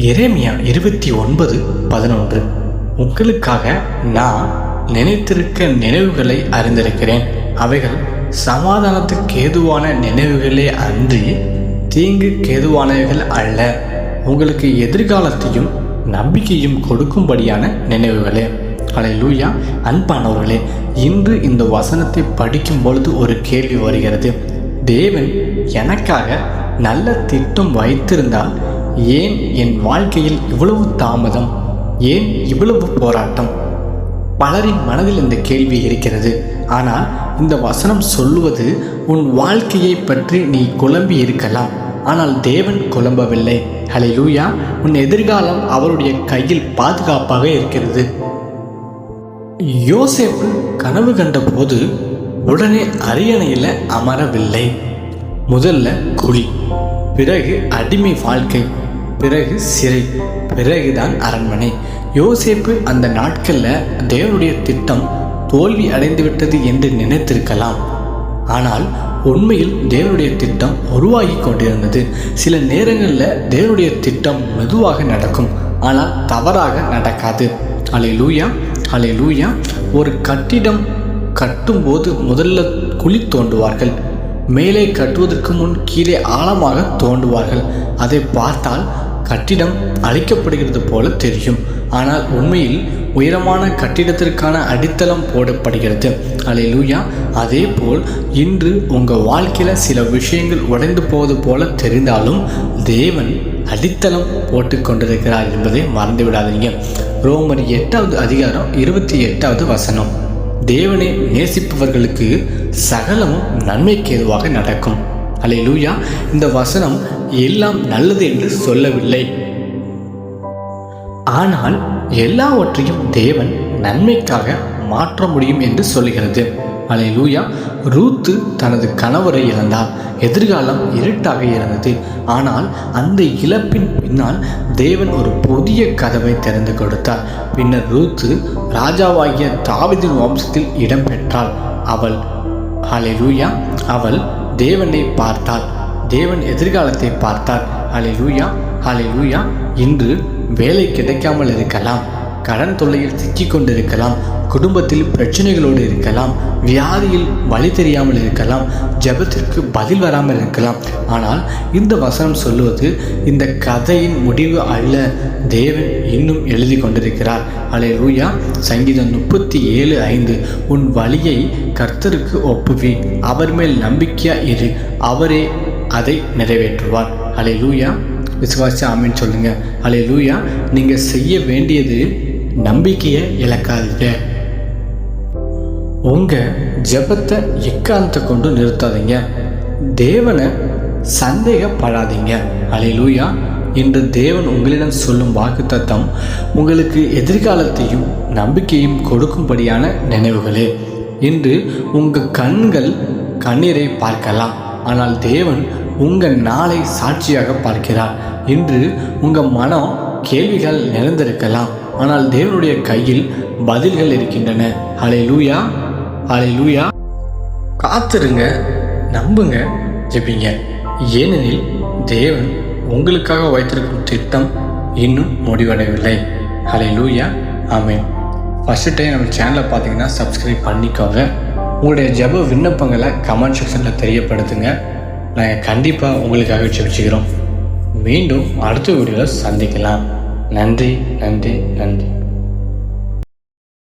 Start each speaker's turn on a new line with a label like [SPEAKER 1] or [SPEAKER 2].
[SPEAKER 1] எரேமியா 29:11. உங்களுக்காக நான் நினைத்திருக்க நினைவுகளை அறிந்திருக்கிறேன். அவைகள் சமாதானத்துக்கு ஏதுவான நினைவுகளே அன்றி தீங்குக்கு ஏதுவானவைகள் அல்ல. உங்களுக்கு எதிர்காலத்தையும் நம்பிக்கையும் கொடுக்கும்படியான நினைவுகளே. அல்லேலூயா. அன்பானவர்களே, இன்று இந்த வசனத்தை படிக்கும் பொழுது ஒரு கேள்வி வருகிறது. தேவன் எனக்காக நல்ல திட்டம் வைத்திருந்தால் ஏன் என் வாழ்க்கையில் இவ்வளவு தாமதம், ஏன் இவ்வளவு போராட்டம்? பலரின் மனதில் இந்த கேள்வி இருக்கிறது. ஆனால் இந்த வசனம் சொல்லுவது, உன் வாழ்க்கையை பற்றி நீ குழம்பி இருக்கலாம், ஆனால் தேவன் குழம்பவில்லை. அல்லேலூயா. உன் எதிர்காலம் அவருடைய கையில் பாதுகாப்பாக இருக்கிறது. யோசேப்பு கனவு கண்ட போது உடனே அரியணையில் அமரவில்லை. முதல்ல குழி, பிறகு அடிமை வாழ்க்கை, பிறகு சிறை, பிறகுதான் அரண்மனை. யோசேப்பு அந்த நாட்களில் தேவனுடைய திட்டம் தோல்வி அடைந்துவிட்டது என்று நினைத்திருக்கலாம். ஆனால் உண்மையில் தேவனுடைய திட்டம் உருவாகி கொண்டிருந்தது. சில நேரங்களில் தேவனுடைய திட்டம் மெதுவாக நடக்கும், ஆனால் தவறாக நடக்காது. அல்லேலூயா, அல்லேலூயா. ஒரு கட்டிடம் கட்டும்போது முதல்ல குழி தோண்டுவார்கள். மேலே கட்டுவதற்கு முன் கீழே ஆழமாக தோண்டுவார்கள். அதை பார்த்தால் கட்டிடம் அழிக்கப்படுகிறது போல தெரியும், ஆனால் உண்மையில் உயரமான கட்டிடத்திற்கான அடித்தளம் போடப்படுகிறது. அல்லேலூயா. அதே போல் இன்று உங்கள் வாழ்க்கையில் சில விஷயங்கள் உடைந்து போவது போல தெரிந்தாலும் தேவன் அடித்தளம் போட்டு கொண்டிருக்கிறார் என்பதை மறந்து விடாதீங்க. ரோமர் 8:28 தேவனை நேசிப்பவர்களுக்கு சகலமும் நன்மைக்கு ஏதுவாக நடக்கும். அல்லேலூயா. இந்த வசனம் எல்லாம் நல்லது என்று சொல்லவில்லை, ஆனால் எல்லாவற்றையும் தேவன் நன்மைக்காக மாற்ற முடியும் என்று சொல்கிறது. அல்லேலூயா. ரூத்து தனது கணவரை இழந்தார். எதிர்காலம் இருட்டாக இருந்தது. ஆனால் அந்த இழப்பின் பின்னால் தேவன் ஒரு புதிய கதவை திறந்து கொடுத்தார். பின்னர் ரூத்து ராஜாவாகிய தாவீதின் வம்சத்தில் இடம் பெற்றாள். அவள் அல்லேலூயா, அவள் தேவனை பார்த்தாள். தேவன் எதிர்காலத்தை பார்த்தார். அல்லேலூயா, அல்லேலூயா. இன்று வேலை கிடைக்காமல் இருக்கலாம், கடன் தொல்லையில் சிக்கிக் கொண்டிருக்கலாம், குடும்பத்தில் பிரச்சனைகளோடு இருக்கலாம், வியாதியில் வழி தெரியாமல் இருக்கலாம், ஜெபத்திற்கு பதில் வராமல் இருக்கலாம். ஆனால் இந்த வசனம் சொல்லுவது, இந்த கதையின் முடிவு அல்ல, தேவன் இன்னும் எழுதி கொண்டிருக்கிறார். அல்லேலூயா. சங்கீதம் 37:5. உன் வழியை கர்த்தருக்கு ஒப்புவி, அவர் மேல் நம்பிக்கையா இரு, அவரே அதை நிறைவேற்றுவார். அல்லேலூயா. விசுவாசி ஆமீன் சொல்லுங்க. அல்லேலூயா. நீங்கள் செய்ய வேண்டியது நம்பிக்கையை இழக்காதீங்க. உங்கள் ஜெபத்தை எக்காரணத்தை கொண்டு நிறுத்தாதீங்க. தேவனை சந்தேகப்படாதீங்க. அல்லேலூயா. இன்று தேவன் உங்களிடம் சொல்லும் வாக்குத்தத்தம் உங்களுக்கு எதிர்காலத்தையும் நம்பிக்கையும் கொடுக்கும்படியான நினைவுகளே. இன்று உங்கள் கண்கள் கண்ணீரை பார்க்கலாம், ஆனால் தேவன் உங்கள் நாளை சாட்சியாக பார்க்கிறார். இன்று உங்கள் மனம் கேள்விகள் நிறைந்திருக்கலாம், ஆனால் தேவனுடைய கையில் பதில்கள் இருக்கின்றன. அல்லேலூயா, அல்லேலூயா. காத்திருங்க, நம்புங்க, ஜெபிங்க. ஏனெனில் தேவன் உங்களுக்காக வைத்திருக்கும் திட்டம் இன்னும் முடிவடையவில்லை. அல்லேலூயா, ஆமென். ஃபஸ்ட்டு டைம் நம்ம சேனலை பார்த்தீங்கன்னா சப்ஸ்கிரைப் பண்ணிக்கோங்க. உங்களுடைய ஜெப விண்ணப்பங்களை கமெண்ட் செக்ஷனில் தெரியப்படுத்துங்க. நாங்கள் கண்டிப்பாக உங்களுக்காக ஜெபிச்சுக்கிறோம். மீண்டும் அடுத்த வீடியோவில் சந்திக்கலாம். நன்றி, நன்றி, நன்றி.